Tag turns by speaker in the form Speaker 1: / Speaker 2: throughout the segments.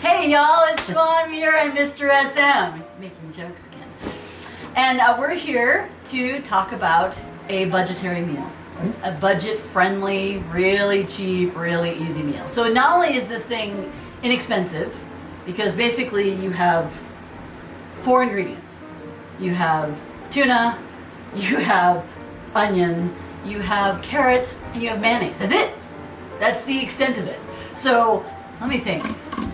Speaker 1: Hey y'all, it's Siobhan Muir and Mr. SM. He's making jokes again. And we're here to talk about a budgetary meal. A budget-friendly, really cheap, really easy meal. So not only is this thing inexpensive, because basically you have 4 ingredients. You have tuna, you have onion, you have carrot, and you have mayonnaise. That's it. That's the extent of it. So let me think.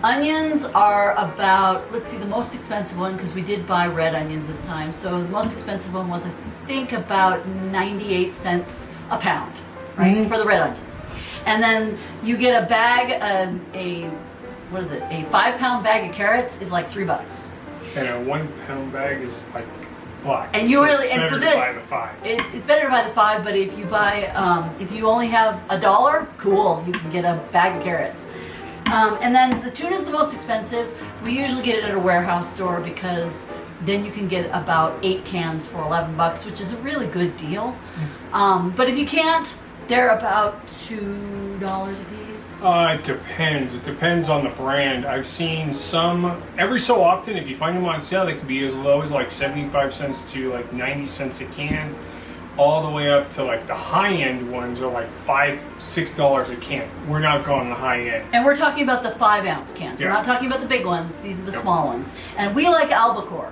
Speaker 1: Onions are about, let's see, the most expensive one, because we did buy red onions this time. So the most expensive one was, I think, about 98 cents a pound, right, for the red onions. And then you get a bag, a 5-pound bag of carrots is like $3.
Speaker 2: And a 1-pound bag is like $5.
Speaker 1: And you
Speaker 2: so
Speaker 1: really,
Speaker 2: it's
Speaker 1: and for
Speaker 2: better to buy the 5.
Speaker 1: it's better to buy the 5. But if you buy, if you only have $1, cool, you can get a bag of carrots. And then the tuna is the most expensive. We usually get it at a warehouse store because then you can get about 8 cans for $11, which is a really good deal. But if you can't, they're about $2 a piece.
Speaker 2: It depends. It depends on the brand. I've seen some, every so often, if you find them on sale, they can be as low as like 75 cents to like 90 cents a can, all the way up to like the high-end ones are like $5, $6 a can. We're not going the high end.
Speaker 1: And we're talking about the 5-ounce cans.
Speaker 2: Yeah.
Speaker 1: We're not talking about the big ones. These are the small ones. And we like Albacore.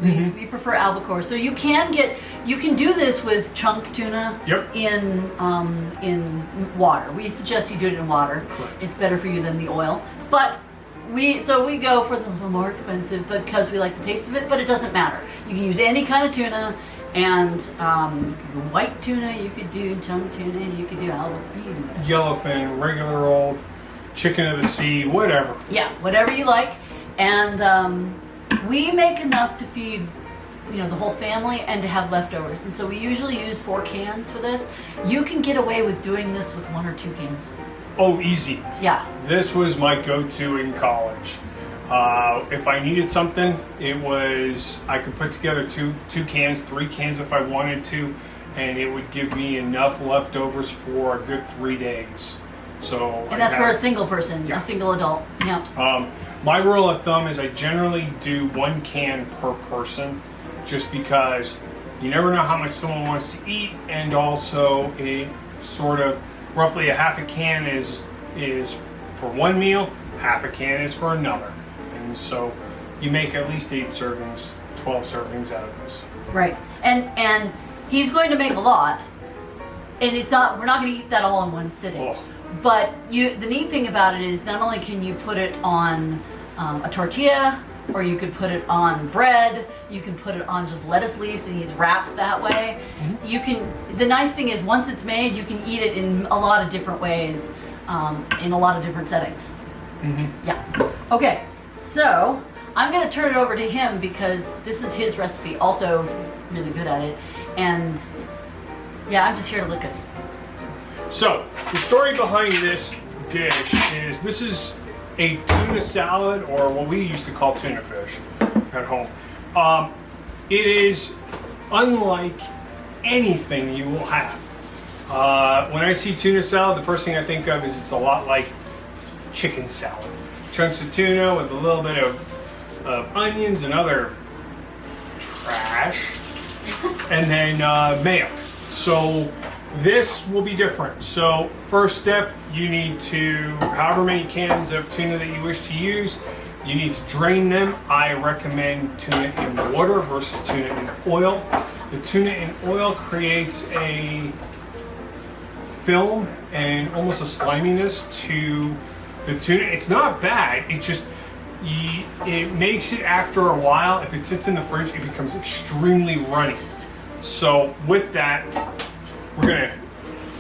Speaker 1: We prefer Albacore. So you can do this with chunk tuna in water. We suggest you do it in water.
Speaker 2: Correct.
Speaker 1: It's better for you than the oil. But we go for the more expensive because we like the taste of it, but it doesn't matter. You can use any kind of tuna, and white tuna you could do, chunk tuna you could do, Albacore.
Speaker 2: Yellowfin, regular old, chicken of the sea, whatever.
Speaker 1: Yeah, whatever you like. And we make enough to feed, the whole family and to have leftovers. And so we usually use 4 cans for this. You can get away with doing this with 1 or 2 cans.
Speaker 2: Oh, easy.
Speaker 1: Yeah.
Speaker 2: This was my go-to in college. If I needed something, I could put together 2 cans, 3 cans if I wanted to, and it would give me enough leftovers for a good 3 days.
Speaker 1: And that's for a single person, a single adult. Yeah.
Speaker 2: My rule of thumb is I generally do 1 can per person, just because you never know how much someone wants to eat, and also it sort of roughly a half a can is for one meal, half a can is for another, and so you make at least 8 servings, 12 servings out of this.
Speaker 1: Right, and he's going to make a lot, and we're not going to eat that all in one sitting.
Speaker 2: Oh.
Speaker 1: But the neat thing about it is not only can you put it on a tortilla, or you could put it on bread, you can put it on just lettuce leaves and use wraps that way. The nice thing is once it's made, you can eat it in a lot of different ways, in a lot of different settings. Yeah. Okay, so I'm going to turn it over to him because this is his recipe, also really good at it. And yeah, I'm just here to look at it.
Speaker 2: So, the story behind this dish is this is a tuna salad, or what we used to call tuna fish at home. It is unlike anything you will have. When I see tuna salad, the first thing I think of is it's a lot like chicken salad. Chunks of tuna with a little bit of onions and other trash, and then mayo. So this will be different. So first step, you need to, however many cans of tuna that you wish to use, you need to drain them. I recommend tuna in water versus tuna in oil. The tuna in oil creates a film and almost a sliminess to the tuna. It's not bad, it just, it makes it after a while, if it sits in the fridge, it becomes extremely runny. So with that, we're gonna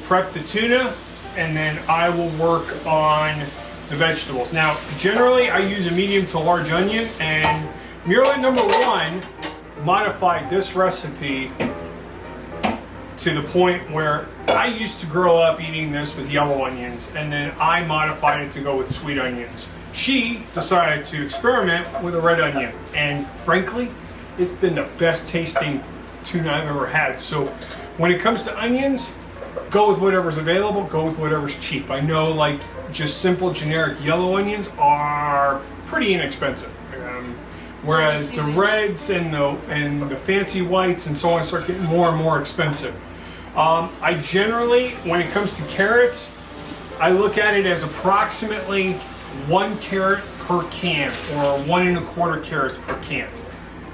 Speaker 2: prep the tuna, and then I will work on the vegetables. Now, generally I use a medium to large onion, and Muirlet number 1 modified this recipe to the point where I used to grow up eating this with yellow onions, and then I modified it to go with sweet onions. She decided to experiment with a red onion, and frankly, it's been the best tasting tuna I've ever had. So when it comes to onions, go with whatever's available, go with whatever's cheap. I know, like, just simple generic yellow onions are pretty inexpensive. Whereas the reds and the fancy whites and so on start getting more and more expensive. I generally, when it comes to carrots, I look at it as approximately 1 carrot per can, or 1 1/4 carrots per can.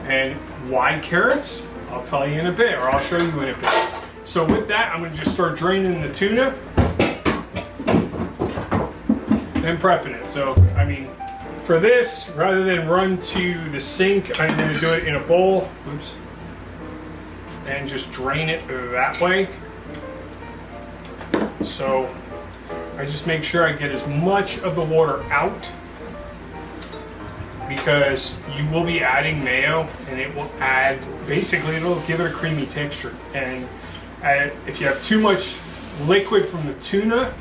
Speaker 2: And why carrots? I'll tell you in a bit, or I'll show you in a bit. So with that, I'm going to just start draining the tuna and prepping it. So, I mean, for this, rather than run to the sink, I'm going to do it in a bowl. Oops. And just drain it that way. So I just make sure I get as much of the water out, because you will be adding mayo, and it will add, basically it'll give it a creamy texture. And if you have too much liquid from the tuna,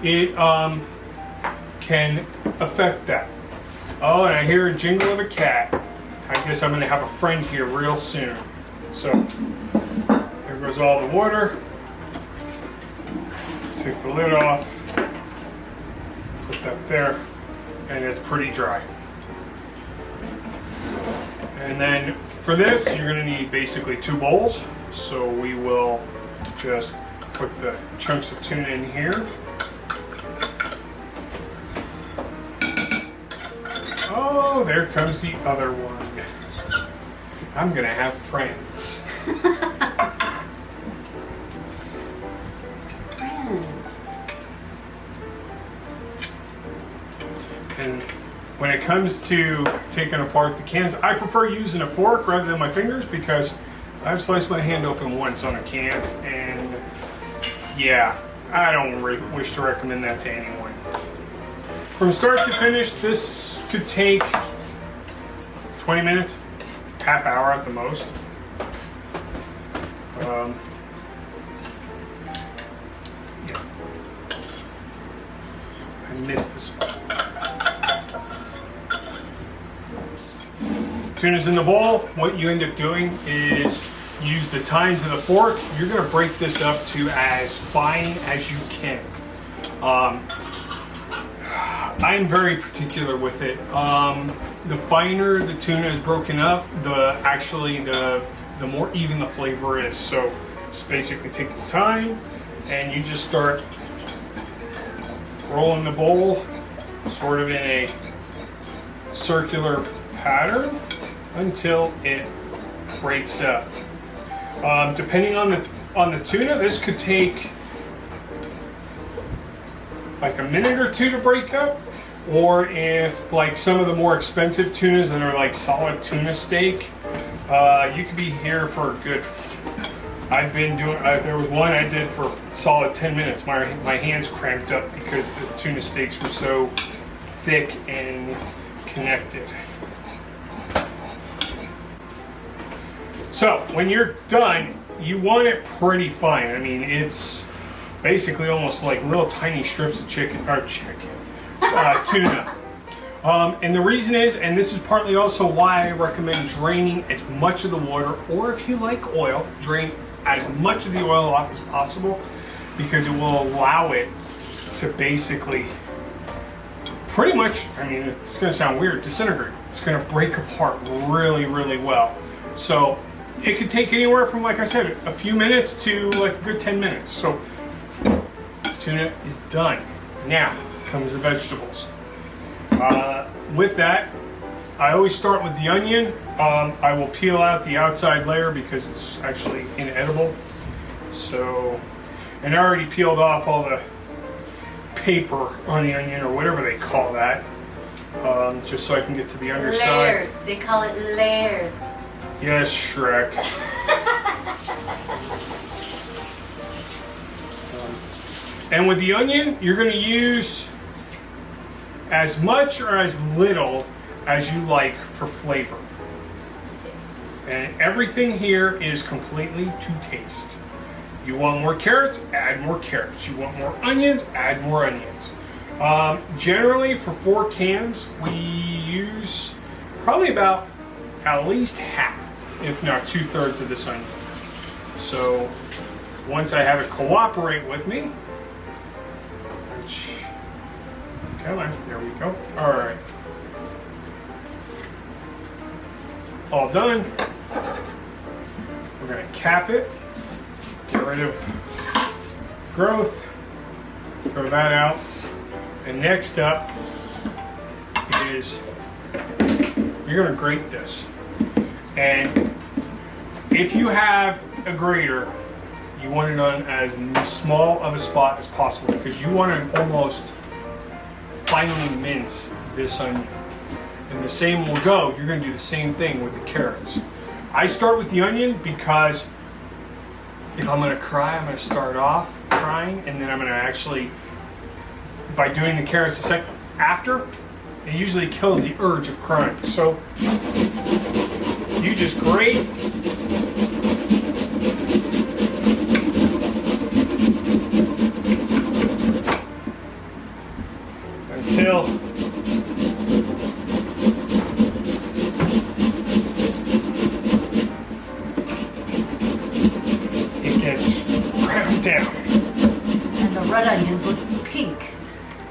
Speaker 2: it can affect that. Oh, and I hear a jingle of a cat. I guess I'm going to have a friend here real soon. So, there goes all the water. Take the lid off. Put that there. And it's pretty dry. And then for this, you're going to need basically 2 bowls. So we will just put the chunks of tuna in here. Oh, there comes the other one. I'm gonna have friends. And when it comes to taking apart the cans, I prefer using a fork rather than my fingers, because I've sliced my hand open once on a can, and yeah, I don't wish to recommend that to anyone. From start to finish, this could take 20 minutes, half hour at the most. Yeah. I missed the spot. Tuna's in the bowl. What you end up doing is use the tines of the fork. You're going to break this up to as fine as you can. I'm very particular with it. The finer the tuna is broken up, the more even the flavor is. So just basically take the thyme and you just start rolling the bowl sort of in a circular pattern until it breaks up. Depending on the tuna, this could take like a minute or 2 to break up. Or if like some of the more expensive tunas that are like solid tuna steak, you could be here for a good, there was one I did for solid 10 minutes. My hands cramped up because the tuna steaks were so thick and connected. So when you're done, you want it pretty fine. I mean, it's basically almost like little tiny strips of tuna. And the reason is, and this is partly also why I recommend draining as much of the water, or if you like oil, drain as much of the oil off as possible, because it will allow it to basically pretty much, I mean, it's going to sound weird, disintegrate. It's going to break apart really, really well. So it could take anywhere from, like I said, a few minutes to like a good 10 minutes. So tuna is done. Now comes the vegetables. With that, I always start with the onion. I will peel out the outside layer because it's actually inedible. So, and I already peeled off all the paper on the onion, or whatever they call that, just so I can get to the underside.
Speaker 1: Layers. They call it layers.
Speaker 2: Yes, Shrek. And with the onion, you're going to use as much or as little as you like for flavor. And everything here is completely to taste. You want more carrots, add more carrots. You want more onions, add more onions. Generally, for 4 cans, we use probably about at least half, if not 2/3 of this onion. So once I have it cooperate with me, I Come on, there we go. All right. All done. We're gonna cap it. Get rid of growth. Throw that out. And next up is you're gonna grate this. And if you have a grater, you want it on as small of a spot as possible because you want to almost finely mince this onion. And the same will go, you're going to do the same thing with the carrots. I start with the onion because if I'm going to cry, I'm going to start off crying and then I'm going to actually, by doing the carrots a second after, it usually kills the urge of crying. So you just grate. Until it gets ground down.
Speaker 1: And the red onions look pink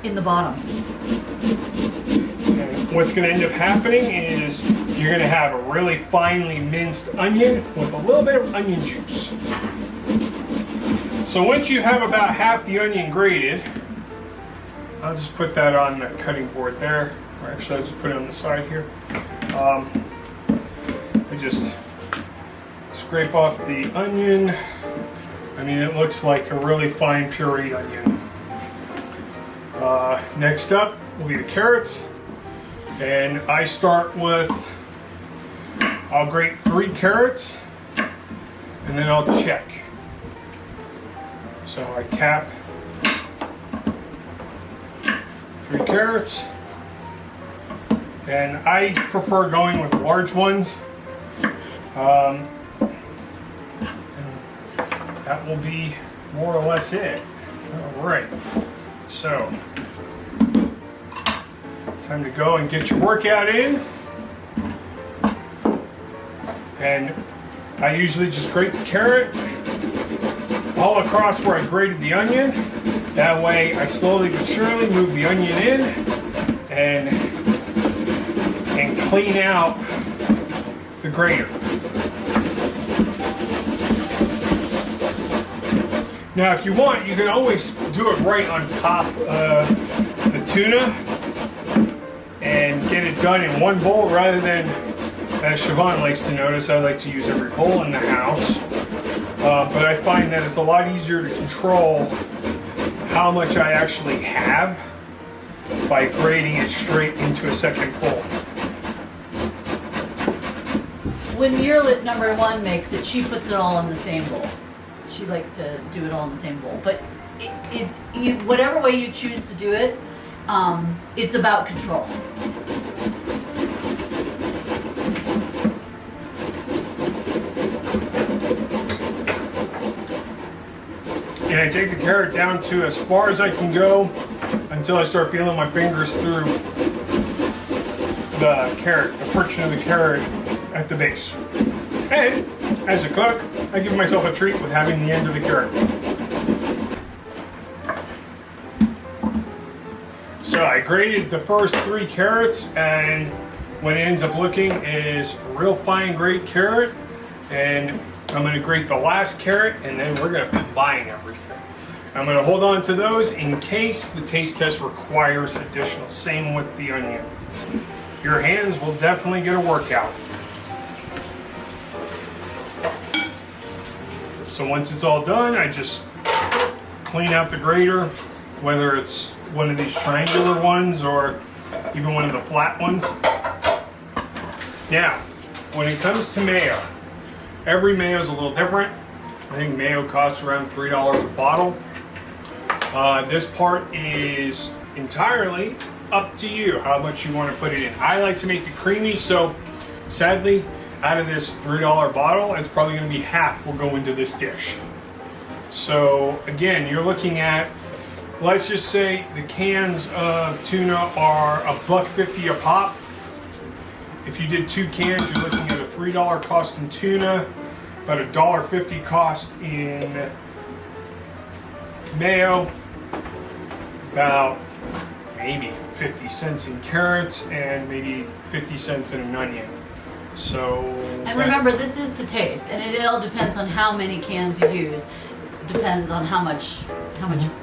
Speaker 1: in the bottom.
Speaker 2: And what's going to end up happening is you're going to have a really finely minced onion with a little bit of onion juice. So once you have about half the onion grated, I'll just put that on the cutting board there. Or actually, I'll just put it on the side here. I just scrape off the onion. I mean, it looks like a really fine pureed onion. Next up will be the carrots. And I start with, I'll grate 3 carrots, and then I'll check. So I cap 3 carrots, and I prefer going with large ones. And that will be more or less it. All right, so time to go and get your workout in. And I usually just grate the carrot all across where I grated the onion. That way I slowly but surely move the onion in and clean out the grater. Now if you want, you can always do it right on top of the tuna and get it done in one bowl rather than, as Siobhan likes to notice, I like to use every bowl in the house. But I find that it's a lot easier to control how much I actually have by grating it straight into a second bowl.
Speaker 1: When Muirlet #1 makes it, she puts it all in the same bowl. She likes to do it all in the same bowl. But whatever way you choose to do it, it's about control.
Speaker 2: And I take the carrot down to as far as I can go until I start feeling my fingers through the carrot, the friction of the carrot at the base. And as a cook, I give myself a treat with having the end of the carrot. So I grated the first 3 carrots, and what it ends up looking is a real fine grate carrot. And I'm going to grate the last carrot, and then we're going to combine everything. I'm going to hold on to those in case the taste test requires additional. Same with the onion. Your hands will definitely get a workout. So once it's all done, I just clean out the grater, whether it's one of these triangular ones or even one of the flat ones. Now, when it comes to mayo, every mayo is a little different. I think mayo costs around $3 a bottle. This part is entirely up to you how much you want to put it in. I like to make it creamy, so sadly, out of this $3 bottle, it's probably going to be half will go into this dish. So again, you're looking at, let's just say the cans of tuna are $1.50 a pop. If you did 2 cans, you're looking at a $3 cost in tuna, about $1.50 cost in mayo, about maybe 50 cents in carrots and maybe 50 cents in an onion. So.
Speaker 1: And remember, this is to taste, and it all depends on how many cans you use. Depends on how much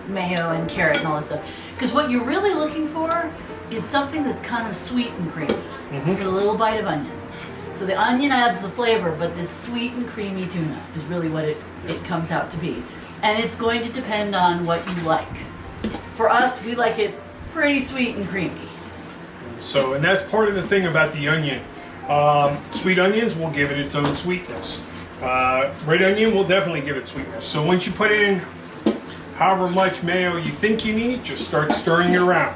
Speaker 1: mayo and carrot and all this stuff. Because what you're really looking for is something that's kind of sweet and creamy with a little bite of onion. So the onion adds the flavor, but it's sweet and creamy tuna is really what it comes out to be. And it's going to depend on what you like. For us, we like it pretty sweet and creamy.
Speaker 2: So, and that's part of the thing about the onion. Sweet onions will give it its own sweetness. Red onion will definitely give it sweetness. So once you put in however much mayo you think you need, just start stirring it around.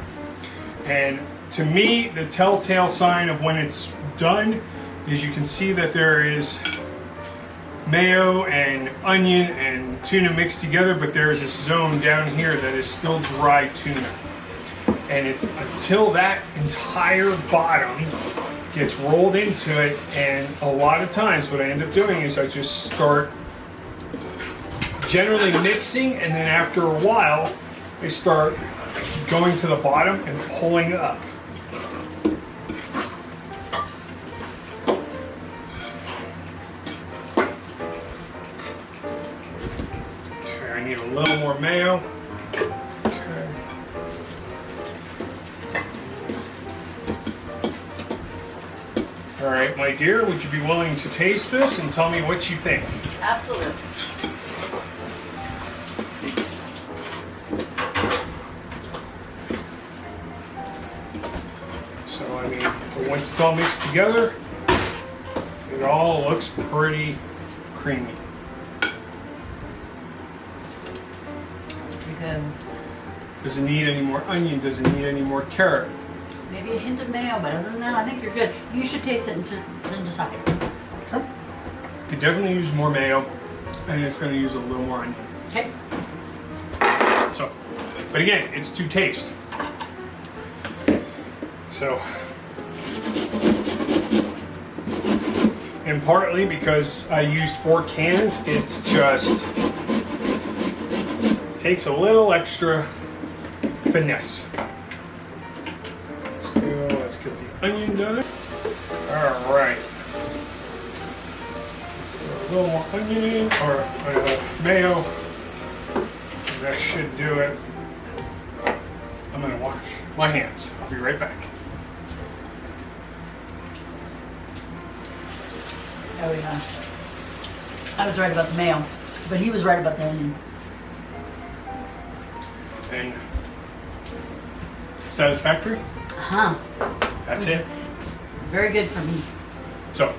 Speaker 2: And to me, the telltale sign of when it's done is you can see that there is mayo and onion and tuna mixed together, but there is this zone down here that is still dry tuna. And it's until that entire bottom gets rolled into it, and a lot of times what I end up doing is I just start generally mixing, and then after a while I start going to the bottom and pulling up. Okay, I need a little more mayo. Okay. All right, my dear, would you be willing to taste this and tell me what you think?
Speaker 1: Absolutely.
Speaker 2: So, I mean, once it's all mixed together, it all looks pretty creamy.
Speaker 1: That's pretty good.
Speaker 2: Does it need any more onion? Does it need any more carrot?
Speaker 1: Maybe a hint of mayo, but other than that, I think you're good. You should taste it and decide.
Speaker 2: Okay. Could definitely use more mayo, and it's going to use a little more onion.
Speaker 1: Okay.
Speaker 2: So, but again, it's to taste. So, and partly because I used 4 cans, it's just takes a little extra finesse. Let's get the onion done. All right. Let's throw a little more onion in, or mayo. That should do it. I'm gonna wash my hands. I'll be right back.
Speaker 1: Oh yeah. I was right about the mayo, but he was right about the onion.
Speaker 2: And satisfactory?
Speaker 1: Uh-huh.
Speaker 2: That's it.
Speaker 1: Very good for me.
Speaker 2: So,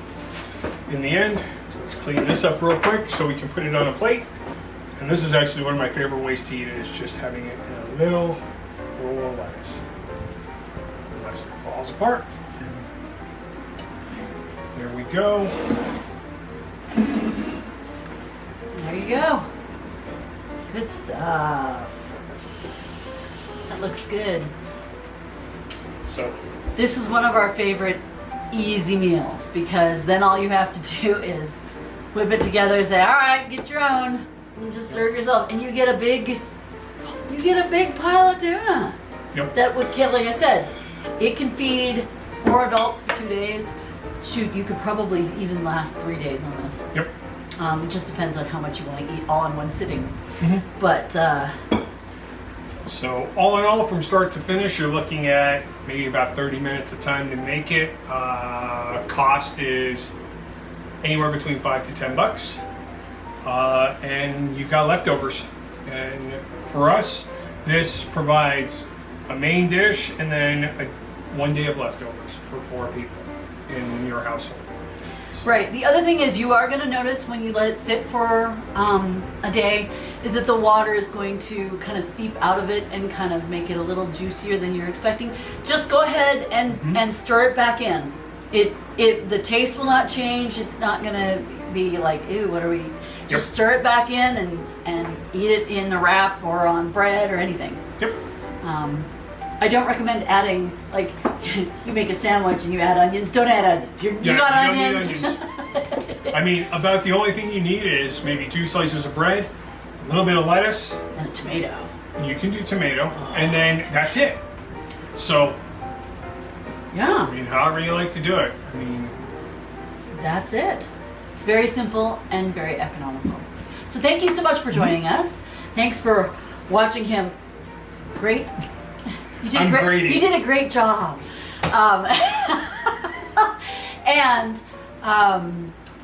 Speaker 2: in the end, let's clean this up real quick so we can put it on a plate. And this is actually one of my favorite ways to eat it, is just having it in a little roll of lettuce. Unless it falls apart. There we go.
Speaker 1: There you go. Good stuff. That looks good.
Speaker 2: So,
Speaker 1: This is one of our favorite easy meals, because then all you have to do is whip it together and say, all right, get your own, and just serve yourself. And you get a big pile of tuna.
Speaker 2: yep.
Speaker 1: That would kill, like I said, it can feed 4 adults for 2 days. Shoot, you could probably even last 3 days on this.
Speaker 2: Yep.
Speaker 1: It just depends on how much you want to eat all in one sitting.
Speaker 2: Mhm.
Speaker 1: But
Speaker 2: So all in all, from start to finish, you're looking at maybe about 30 minutes of time to make it. Cost is anywhere between $5 to $10, and you've got leftovers. And for us, this provides a main dish and then 1 day of leftovers for 4 people in your household.
Speaker 1: right, the other thing is you are going to notice when you let it sit for a day is that the water is going to kind of seep out of it and kind of make it a little juicier than you're expecting. Just go ahead and stir it back in. The taste will not change. It's not going to be like, ew, what are we? Just stir it back in and eat it in a wrap or on bread or anything.
Speaker 2: Yep.
Speaker 1: I don't recommend adding, like, you make a sandwich and you add onions. Don't add onions. You got
Speaker 2: don't
Speaker 1: onions.
Speaker 2: need onions. I mean, about the only thing you need is maybe 2 slices of bread, a little bit of lettuce.
Speaker 1: And a tomato.
Speaker 2: You can do tomato, and then that's it. So,
Speaker 1: Yeah.
Speaker 2: I mean, however you like to do it. I mean,
Speaker 1: That's it. It's very simple and very economical. So thank you so much for joining us. Thanks for watching him. Great. You did
Speaker 2: I'm
Speaker 1: a great.
Speaker 2: grating.
Speaker 1: You did a great job. And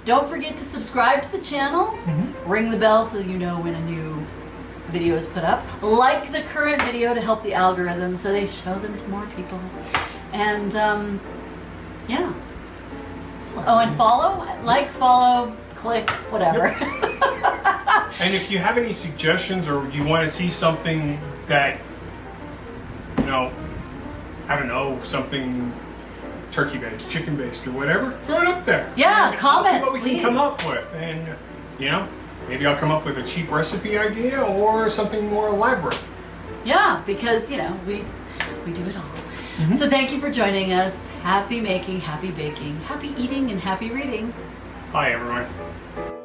Speaker 1: don't forget to subscribe to the channel. Ring the bell so you know when a new video is put up. Like the current video to help the algorithm so they show them to more people. And yeah. Oh, and follow, like, follow, click, whatever.
Speaker 2: and if you have any suggestions or you want to see something that, you know, I don't know, something turkey based, chicken based, or whatever, throw it up there.
Speaker 1: Yeah,
Speaker 2: and
Speaker 1: comment,
Speaker 2: We'll see what we
Speaker 1: please.
Speaker 2: can come up with. And, you know, maybe I'll come up with a cheap recipe idea or something more elaborate.
Speaker 1: Yeah, because, you know, we do it all. So thank you for joining us. Happy making, happy baking, happy eating, and happy reading.
Speaker 2: Bye, everyone.